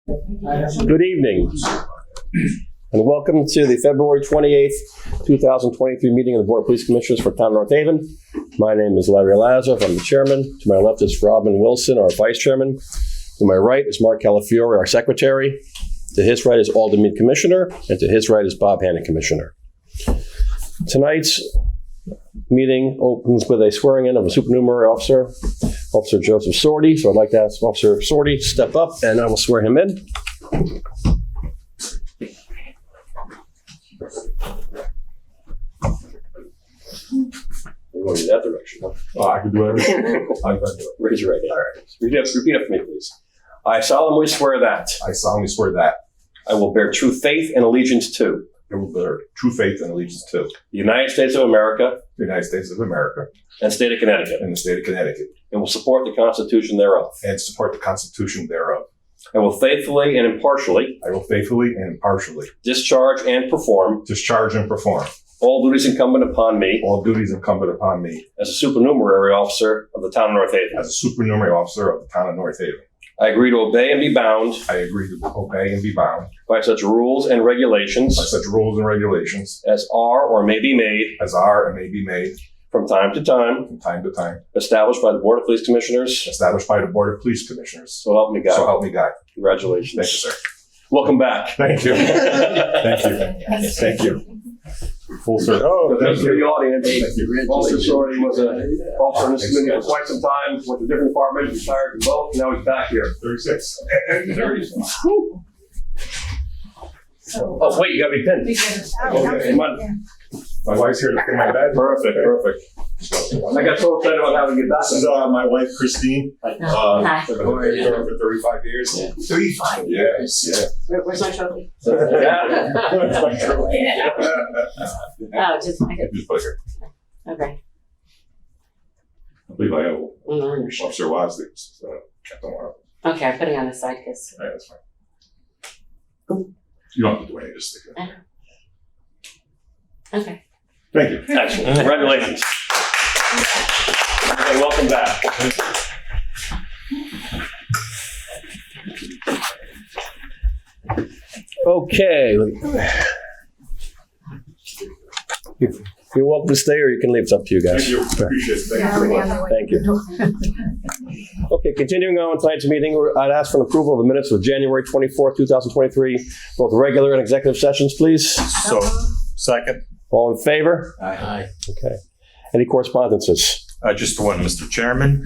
Good evening, and welcome to the February 28th, 2023 meeting of the Board of Police Commissioners for Town of North Haven. My name is Larry Lazarov. I'm the chairman. To my left is Robin Wilson, our vice chairman. To my right is Mark Calafiore, our secretary. To his right is Alden Mead, commissioner, and to his right is Bob Hannon, commissioner. Tonight's meeting opens with a swearing in of a supernumerary officer, Officer Joseph Sorty. So I'd like to ask Officer Sorty to step up and I will swear him in. You're going in that direction, huh? Oh, I can do everything. I can do it. Raise your right hand. All right. Repeat after me, please. I solemnly swear that I solemnly swear that I will bear true faith and allegiance to I will bear true faith and allegiance to the United States of America the United States of America and state of Connecticut, and the state of Connecticut, and will support the Constitution thereof. and support the Constitution thereof. I will faithfully and impartially I will faithfully and impartially discharge and perform discharge and perform all duties incumbent upon me all duties incumbent upon me as a supernumerary officer of the Town of North Haven. as a supernumerary officer of the Town of North Haven. I agree to obey and be bound I agree to obey and be bound by such rules and regulations by such rules and regulations as are or may be made as are and may be made from time to time, established by the Board of Police Commissioners. established by the Board of Police Commissioners. So help me God. So help me God. Congratulations. Thank you, sir. Welcome back. Thank you. Thank you. Thank you. Full circle. Oh, Thank thank you to the you. audience. Thank you. Officer Sorty was an officer in this community for quite some time, went to different departments, retired from both, now he's back here. 36. 36. Oh, wait, you gotta be pinned. Okay, come on. My wife's here to pay my bed. Perfect. I got so excited about having you back. This is my wife, Christine. Hi. I've been with her for 35 years. Yeah. 35 years? Yeah. Where's my trophy? Yeah. That's my trophy. Oh, just Just put it here. okay. I believe I have Mm-hmm. Officer Wasley's Captain Wild. Okay, I'm putting on the side because All right, that's fine. You don't have to do anything, just stick it. okay. Thank you. Excellent. Congratulations. And welcome back. Okay. You're welcome to stay or you can leave. It's up to you guys. Thank you. Appreciate it. Thank you very much. Thank you. Okay, continuing on with tonight's meeting, I'd ask for an approval of the minutes of January 24th, 2023, both regular and executive sessions, please. So, second. All in favor? Aye. Okay. Any correspondences? Just one, Mr. Chairman.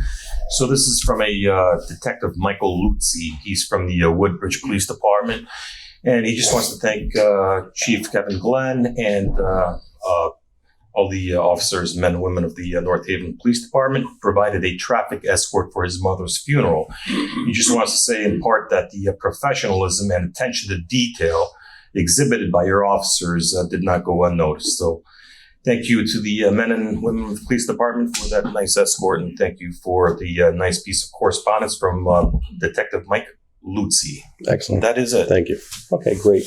So this is from a Detective Michael Luzzi. He's from the Woodbridge Police Department. And he just wants to thank Chief Kevin Glenn and all the officers, men and women of the North Haven Police Department, provided a traffic escort for his mother's funeral. He just wants to say in part that the professionalism and attention to detail exhibited by your officers did not go unnoticed. So thank you to the men and women of the police department for that nice escort, and thank you for the nice piece of correspondence from Detective Mike Luzzi. Excellent. That is it. Thank you. Okay, great.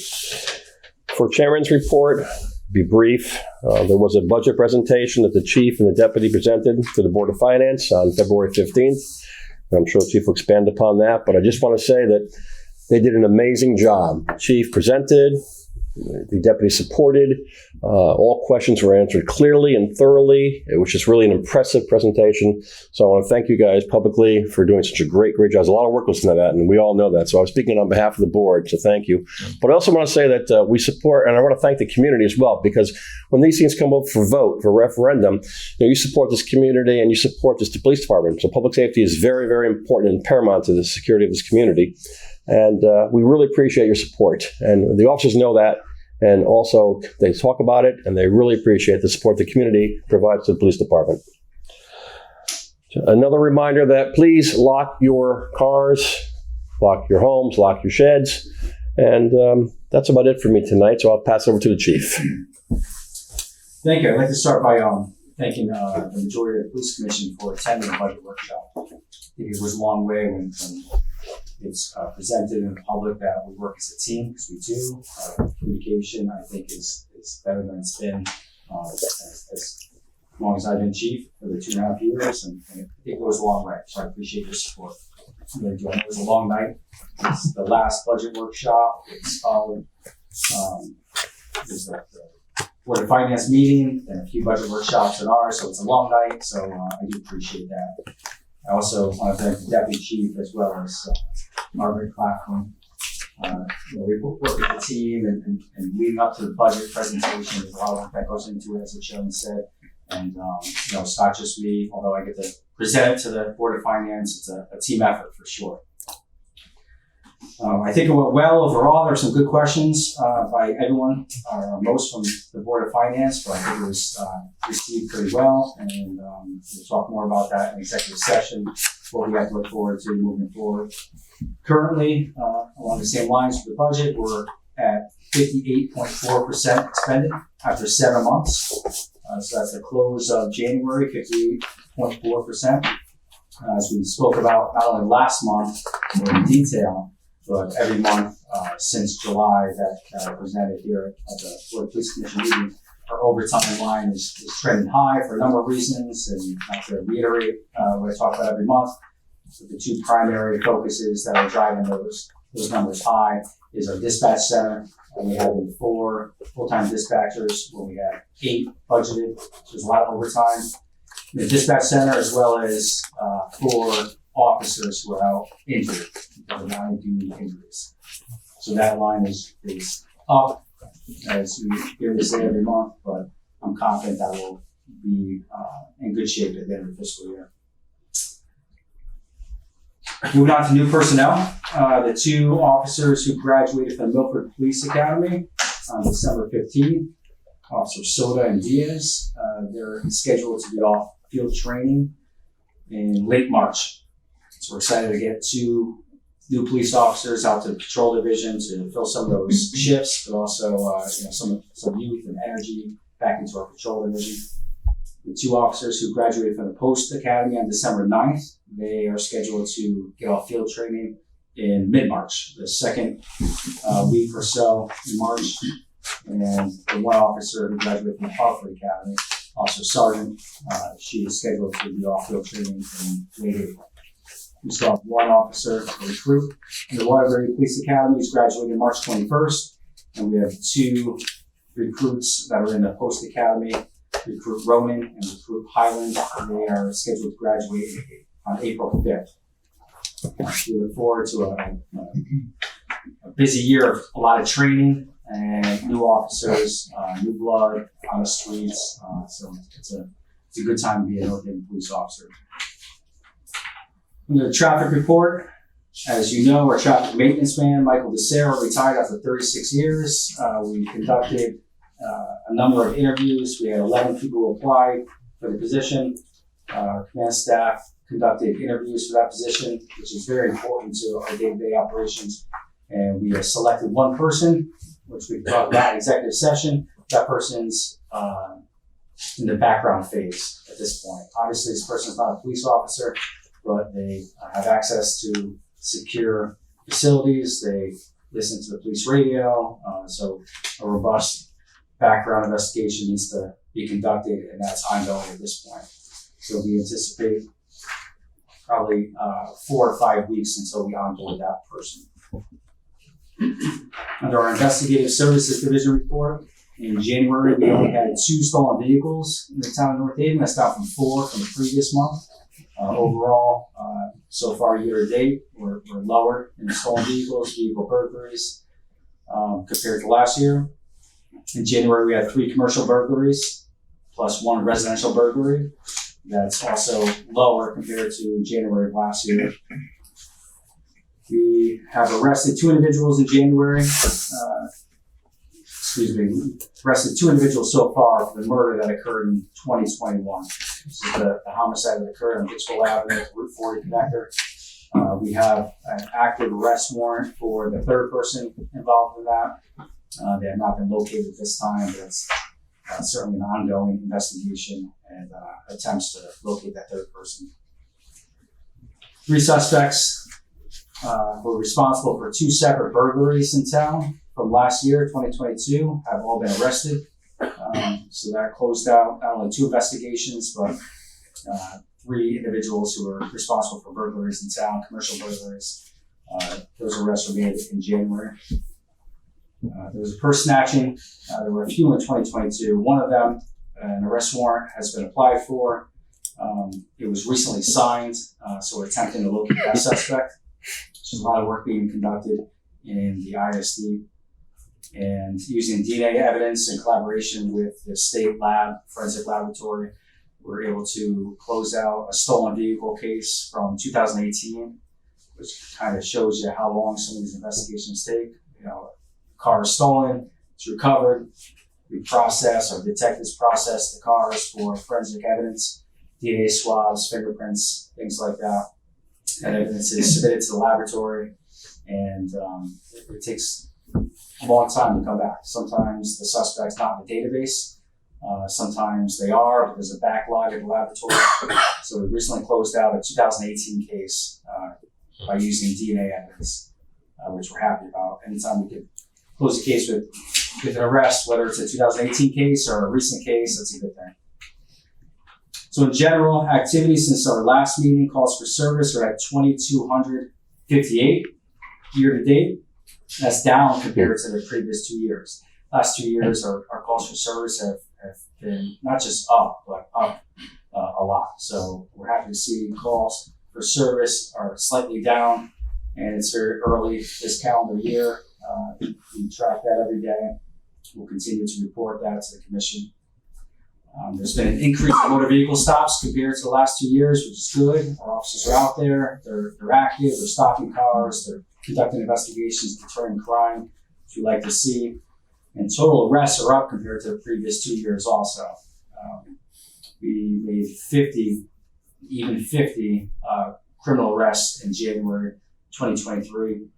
For Chairman's report, be brief. There was a budget presentation that the chief and the deputy presented to the Board of Finance on February 15th. I'm sure the chief will expand upon that, but I just want to say that they did an amazing job. Chief presented, the deputy supported, all questions were answered clearly and thoroughly. It was just really an impressive presentation. So I want to thank you guys publicly for doing such a great job. There's a lot of work listening to that, and we all know that. So I was speaking on behalf of the board, so thank you. But I also want to say that we support, and I want to thank the community as well, because when these things come up for vote, for referendum, you support this community and you support this police department. So public safety is very, very important and paramount to the security of this community. And we really appreciate your support. And the officers know that. And also, they talk about it, and they really appreciate the support the community provides to the police department. Another reminder that please lock your cars, lock your homes, lock your sheds. And that's about it for me tonight, so I'll pass it over to the chief. Thank you. I'd like to start by thanking the majority of the Police Commission for attending the budget workshop. I think it was a long way when it's presented in the public that we work as a team, because we do. Communication, I think, is better than it's been. As as long as I've been chief for the 2.5 years, and it goes a long way. So I appreciate your support. I really do. I know it was a long night. It's the last budget workshop. It's followed. There's the Board of Finance meeting and a few budget workshops in ours, so it's a long night. So I do appreciate that. I also want to thank the deputy chief as well as Margaret Claflin. We work with the team and leading up to the budget presentation. There's a lot of work that goes into it, as the chairman said. And it's not just me, although I get to present it to the Board of Finance. It's a team effort for sure. I think it went well overall. There were some good questions by everyone, most from the Board of Finance, but I think it was received pretty well. And we'll talk more about that in executive session, what we have to look forward to moving forward. Currently, along the same lines with the budget, we're at 58.4% expended after 7 months. So that's the close of January, 58.4%. As we spoke about not only last month more in detail, but every month since July that presented here at the Board of Police Commission meeting, our overtime line is trending high for a number of reasons, and not to reiterate what I talk about every month. So the two primary focuses that are driving those numbers high is our dispatch center, and we have 4 full-time dispatchers when we have 8 budgeted. So there's a lot of overtime in the dispatch center, as well as 4 officers who are out injured because of non-duty injuries. So that line is up, as we hear me say every month, but I'm confident that will be in good shape at the end of the fiscal year. Moving on to new personnel, the 2 officers who graduated from Milford Police Academy on December 15th, Officer Soda and Diaz, they're scheduled to be off field training in late March. So we're excited to get 2 new police officers out to the patrol division to fill some of those shifts, but also some youth and energy back into our patrol division. The 2 officers who graduated from the Post Academy on December 9th, they are scheduled to get off field training in mid-March, the second week or so in March. And the 1 officer who graduated from the Hartford Academy, Officer Sergeant, she is scheduled to be off field training in late April. We still have 1 officer, a recruit, in the Waterbury Police Academy is graduating March 21st, and we have 2 recruits that are in the Post Academy, Recruit Ronan and Recruit Highland. They are scheduled to graduate on April 5th. We look forward to a busy year of a lot of training and new officers, new blood on the streets. So it's a good time to be a North Haven police officer. In the traffic report, as you know, our traffic maintenance man, Michael DeSera, retired after 36 years. We conducted a number of interviews. We had 11 people who applied for the position. Our command staff conducted interviews for that position, which is very important to our day-to-day operations. And we have selected 1 person, which we talked about in executive session. That person's in the background phase at this point. Obviously, this person's not a police officer, but they have access to secure facilities. They listen to the police radio. So a robust background investigation needs to be conducted, and that's ongoing at this point. So we anticipate probably 4 or 5 weeks until we onboard that person. Under our Investigative Services Division report, in January, we only had 2 stolen vehicles in the town of North Haven. That's down from 4 from the previous month. Overall, so far year to date, we're lower in stolen vehicles, vehicle burglaries, compared to last year. In January, we had 3 commercial burglaries plus 1 residential burglary. That's also lower compared to January of last year. We have arrested 2 individuals in January. Arrested 2 individuals so far for the murder that occurred in 2021. This is the homicide that occurred on Dixville Avenue at the Route 40 connector. We have an active arrest warrant for the 3rd person involved in that. They have not been located at this time, but it's certainly an ongoing investigation and attempts to locate that 3rd person. 3 suspects were responsible for 2 separate burglaries in town from last year, 2022, have all been arrested. So that closed out not only 2 investigations, but 3 individuals who were responsible for burglaries in town, commercial burglaries. Those arrests were made in January. There was a purse snatching. There were a few in 2022. One of them, an arrest warrant has been applied for. It was recently signed, so we're attempting to locate that suspect. There's a lot of work being conducted in the ISD, and using DNA evidence in collaboration with the state lab, forensic laboratory, we're able to close out a stolen vehicle case from 2018, which kind of shows you how long some of these investigations take. Car is stolen, it's recovered, we process, or detectives process the cars for forensic evidence, DNA swabs, fingerprints, things like that. That evidence is submitted to the laboratory, and it takes a long time to come back. Sometimes the suspect's not in the database, sometimes they are, but there's a backlog at the laboratory. So we recently closed out a 2018 case by using DNA evidence, which we're happy about. Anytime we could close the case with an arrest, whether it's a 2018 case or a recent case, that's a good thing. So in general, activity since our last meeting, calls for service are at 2,258 year to date. That's down compared to the previous 2 years. Last 2 years, our calls for service have been not just up, but up a lot. So we're happy to see calls for service are slightly down, and it's very early this calendar year. We track that every day. We'll continue to report that to the Commission. There's been an increase in motor vehicle stops compared to the last 2 years, which is good. Our officers are out there, they're active, they're stopping cars, they're conducting investigations, deterring crime, which we like to see. And total arrests are up compared to the previous 2 years also. We made 50 criminal arrests in January 2023,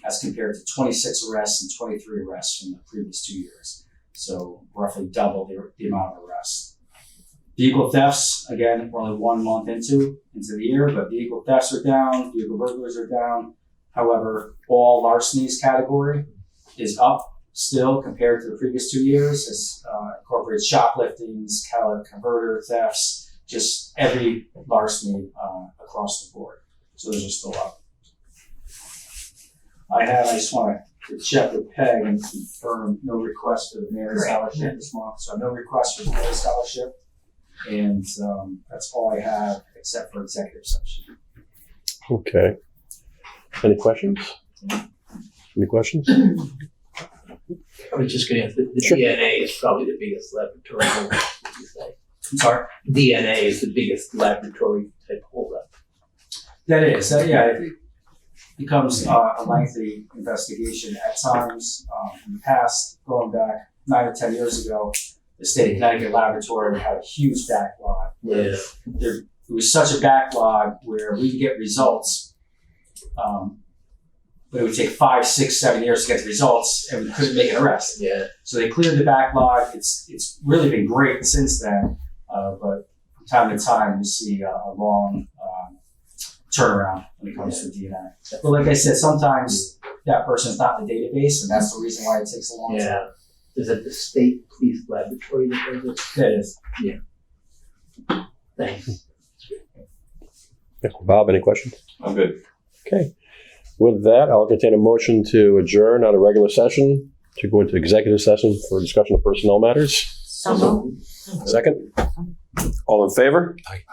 as compared to 26 arrests and 23 arrests from the previous 2 years. So roughly double the amount of arrests. Vehicle thefts, again, we're only 1 month into the year, but vehicle thefts are down, vehicle burglaries are down. However, all larcenies category is up still compared to the previous 2 years. This incorporates shopliftings, catalytic converter thefts, just every larceny across the board. So those are still up. I just want to check with Peg and confirm no request for the merit scholarship this month. So no request for the merit scholarship. And that's all I have except for executive session. Okay. Any questions? Any questions? I was just going to ask, the Sure. DNA is probably the biggest laboratory holdup, would you say? I'm sorry? DNA is the biggest laboratory type holdup. That is, it becomes a lengthy investigation at times. In the past, going back 9 or 10 years ago, the state of Connecticut laboratory had a huge backlog. Yeah. There was such a backlog where we could get results, but it would take 5, 6, 7 years to get the results, and we couldn't make an arrest. Yeah. So they cleared the backlog. It's really been great since then, but from time to time we see a long turnaround when it comes to DNA. But like I said, sometimes that person's not in the database, and that's the reason why it takes a long time. Yeah. Is it the state police laboratory that does it? It is. Thanks. Yeah. Bob, any questions? I'm good. Okay. With that, I'll entertain a motion to adjourn out of regular session to go into executive session for discussion of personnel matters. So moved. Second? All in favor? Aye.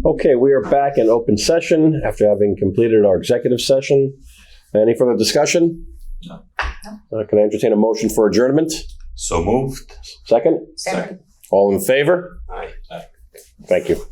Okay, we are back in open session after having completed our executive session. Any further discussion? No. Can I entertain a motion for adjournment? So moved. Second? Second. All in favor? Aye. Thank you.